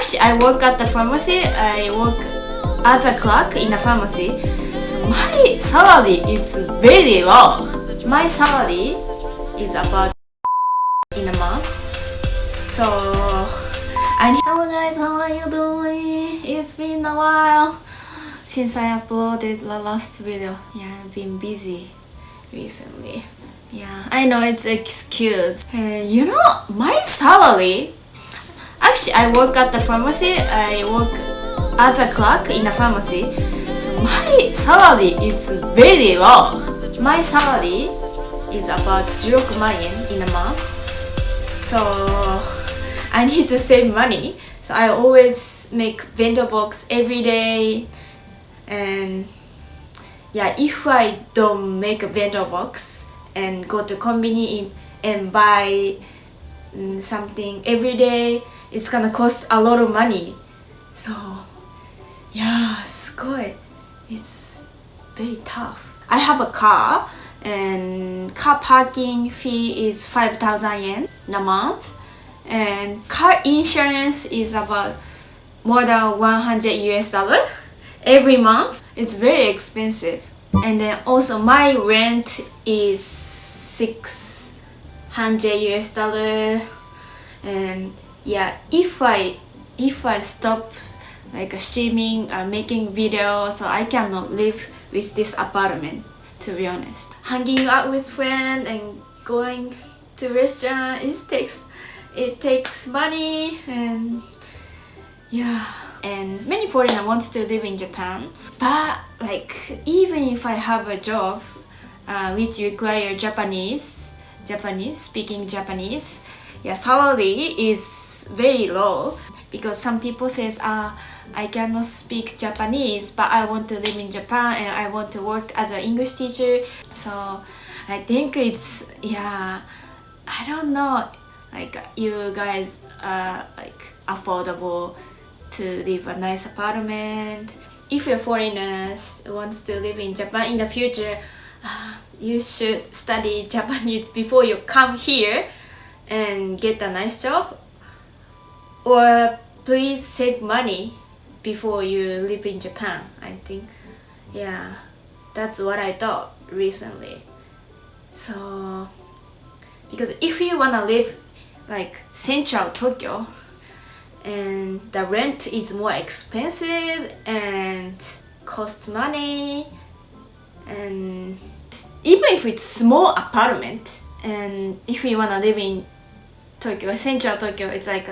Actually, I work at the pharmacy. I work as a clerk in a pharmacy. So my salary is very low. My salary is about in a month. So hello guys, how are you doing? It's been a while since I uploaded the last video. Yeah, I've been busy recently. Yeah, I know it's an excuse. You know, my salary. Actually, I work at the pharmacy. I work as a clerk in a pharmacy. So my salary is very low. My salary is about 16万円 in a month. So I need to save money. So I always make bento box every day. And yeah, if I don't make a bento box and go to konbini and buy something every day, it's gonna cost a lot of money. So yeah, it's very tough. I have a car and car parking fee is 5,000 yen a month, and car insurance is about more than $100 every month. It's very expensive. And then also my rent is $600. And yeah, if I stop like streaming or making videos, so I cannot live with this apartment, to be honest. Hanging out with friends and going to restaurant, it takes money. And yeah, and many foreigners want to live in Japan, but like even if I have a job which require speaking Japanese, yeah, salary is very low, because some people says I cannot speak Japanese, but I want to live in Japan and I want to work as an English teacher. So I think it's, yeah, I don't know, like you guys are like affordable to live a nice apartment. If you're foreigners wants to live in Japan in the future, you should study Japanese before you come here and get a nice job, or please save money before you live in Japan. I think, yeah, that's what I thought recently. So because if you wanna live like central Tokyo, and the rent is more expensive and costs money, and even if it's small apartment, and if you wanna live in Tokyo, central Tokyo, it's like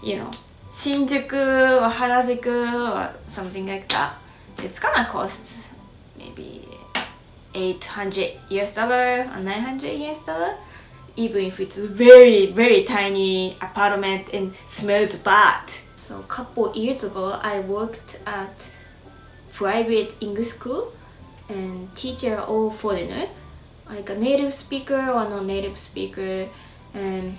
Shinjuku or Harajuku or something like that. It's gonna cost maybe $800 or $900, even if it's very, very tiny apartment and smells bad. So a couple years ago, I worked at private English school, and teacher all foreigner, like a native speaker or non-native speaker, and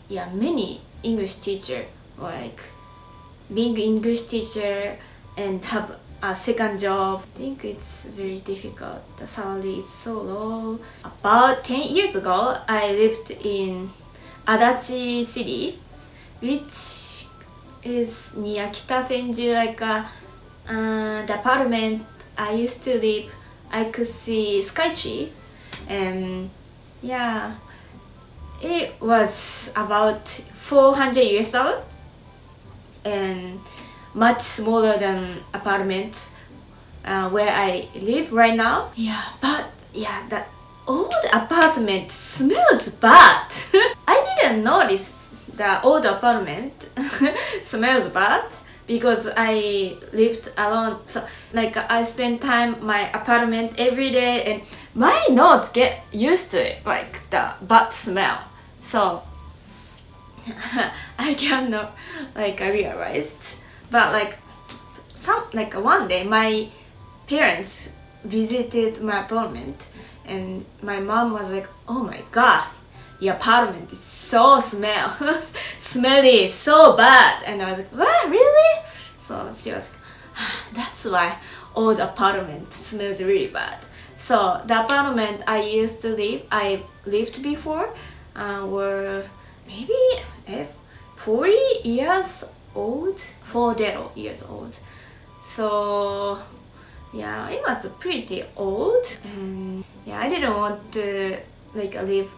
yeah, many English teacher, like being English teacher and have a second job. I think it's very difficult. The salary is so low. About 10 years ago, I lived in Adachi City, which is near Kitasenju, like the apartment I used to live, I could see Skytree, and yeah, it was about $400, and much smaller than apartment where I live right now. Yeah, but yeah, the old apartment smells bad. I didn't notice the old apartment smells bad because I lived alone. So like I spend time my apartment every day, and my nose get used to it, like the bad smell. So I cannot like realized. But like one day my parents visited my apartment, and my mom was like, "Oh my god, your apartment is so smelly, so bad." And I was like, "What, really?" So she was like, "That's why old apartment smells really bad." So the apartment I lived before were maybe 40 years old, 40 years old. So yeah, it was pretty old, and yeah, I didn't want to like live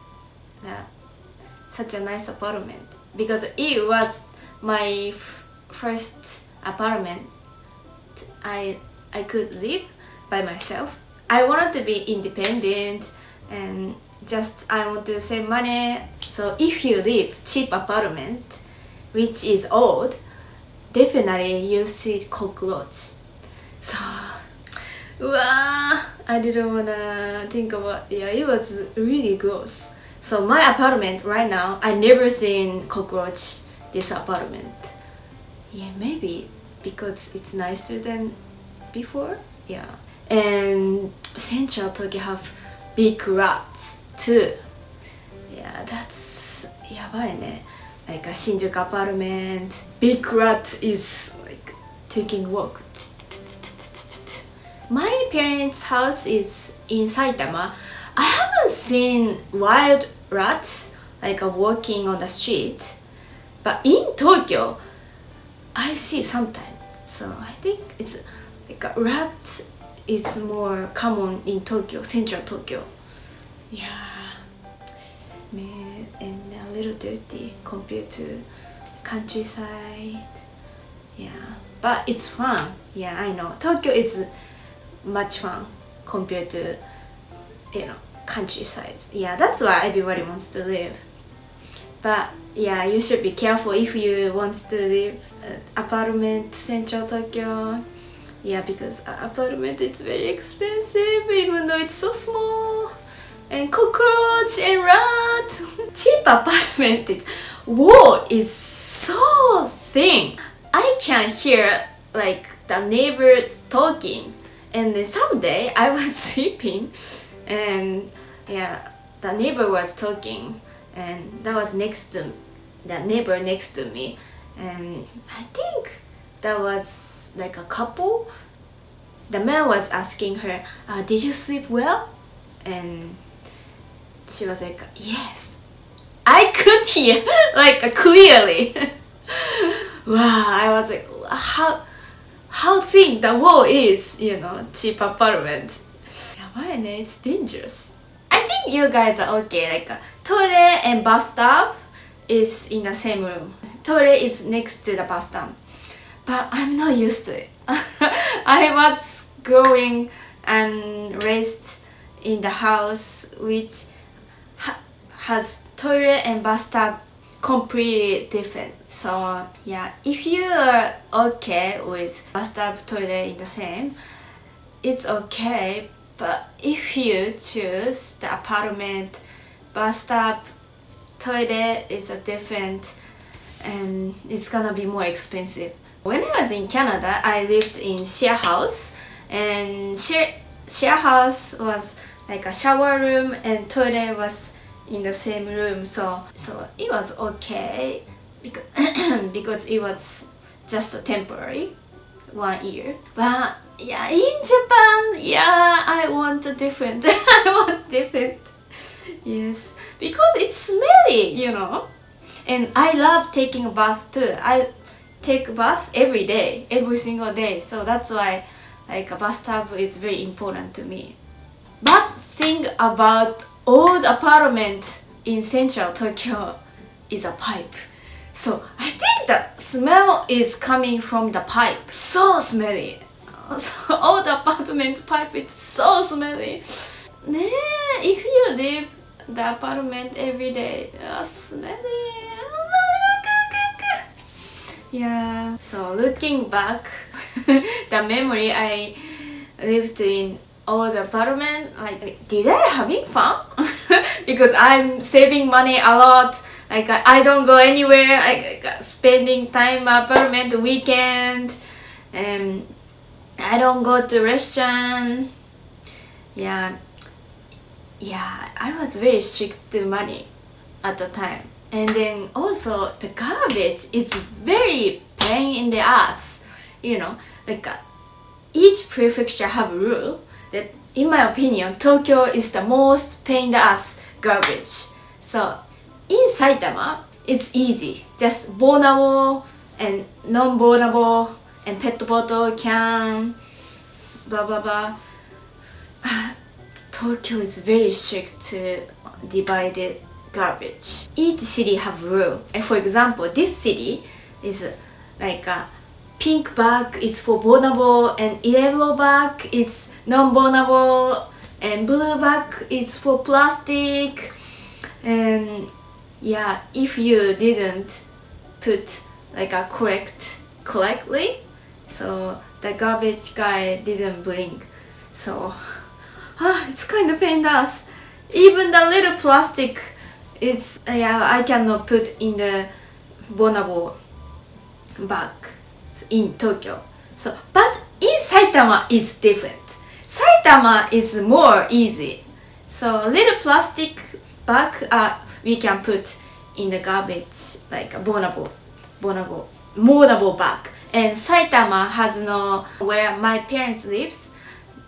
such a nice apartment because it was my first apartment I could live by myself. I wanted to be independent and just I want to save money. So if you live cheap apartment which is old, definitely you see cockroach. So I didn't wanna think about, yeah, it was really gross. So my apartment right now, I never seen cockroach this apartment. Yeah, maybe because it's nicer than before. Yeah, and Central Tokyo have big rats too. Yeah, that's やばいね. Like a Shinjuku apartment, big rat is like taking walk. My parents' house is in Saitama. I haven't seen wild rats like walking on the street, but in Tokyo, I see sometimes. So I think it's like a rat is more common in Tokyo, Central Tokyo. Yeah, and a little dirty compared to countryside. Yeah, but it's fun. Yeah, I know Tokyo is much fun compared to countryside. Yeah, that's why everybody wants to live. But yeah, you should be careful if you want to live apartment Central Tokyo. Yeah, because apartment is very expensive even though it's so small. And cockroach and rat. Cheap apartment wall is so thin. I can hear like the neighbors talking. And then someday I was sleeping and yeah, the neighbor was talking and that was the neighbor next to me, and I think that was like a couple. The man was asking her, did you sleep well? And she was like, yes. I could hear like clearly. Wow, I was like, how thin the wall is, cheap apartment. It's dangerous. I think you guys are okay. Like toilet and bathtub is in the same room. Toilet is next to the bathtub, but I'm not used to it. I was growing and raised in the house which has toilet and bathtub completely different. So yeah, if you are okay with bathtub toilet in the same, it's okay. But if you choose the apartment, bathtub, toilet is a different, and it's gonna be more expensive. When I was in Canada, I lived in share house, and share house was like a shower room and toilet was in the same room. So it was okay because it was just a temporary 1 year. But yeah, in Japan, yeah, I want a different. I want different. Yes, because it's smelly, And I love taking a bath too. I take a bath every day, every single day. So that's why like a bathtub is very important to me. But thing about old apartment in Central Tokyo is a pipe. So I think the smell is coming from the pipe. So smelly. So old apartment pipe is so smelly. If you leave the apartment every day, smelly. Yeah. So looking back, the memory I lived in old apartment, like did I having fun? Because I'm saving money a lot. Like I don't go anywhere. Like spending time apartment weekend, and I don't go to restaurant. Yeah, I was very strict to money at the time. And then also the garbage is very pain in the ass. Like each prefecture have a rule that, in my opinion, Tokyo is the most pain in the ass garbage. So in Saitama, it's easy. Just Bonamo and non-burnable and pet bottle can blah blah blah. Tokyo is very strict to divide the garbage. Each city have rule. And for example, this city is like a pink bag is for burnable, and yellow bag is non-burnable, and blue bag is for plastic. And yeah, if you didn't put like a correctly, so the garbage guy didn't bring. So it's kind of pain in the ass. Even the little plastic, it's I cannot put in the burnable bag in Tokyo. So but in Saitama it's different. Saitama is more easy. So little plastic bag we can put in the garbage like a burnable bag. And Saitama has no, where my parents lives,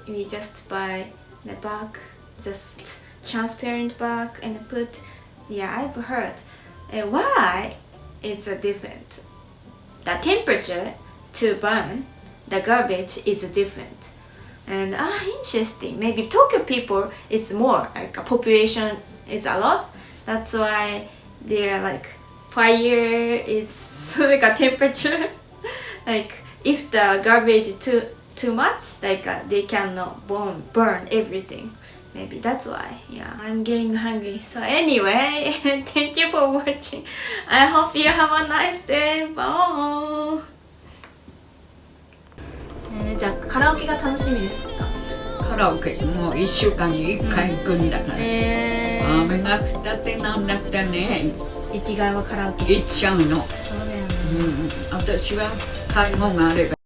we just buy the bag, just transparent bag and put. I've heard why it's different. The temperature to burn the garbage is different. And interesting. Maybe Tokyo people, it's more like a population is a lot. That's why they're like fire is like a temperature. Like if the garbage is too much, like they cannot burn everything. Maybe that's why. I'm getting hungry. So anyway, thank you for watching. I hope you have a nice day. Bye. じゃあカラオケが楽しみですか？カラオケもう1週間に1回行くんだから、雨が降ったってなんだってね、生きがいはカラオケ行っちゃうの。そうだよね。私は買い物があれば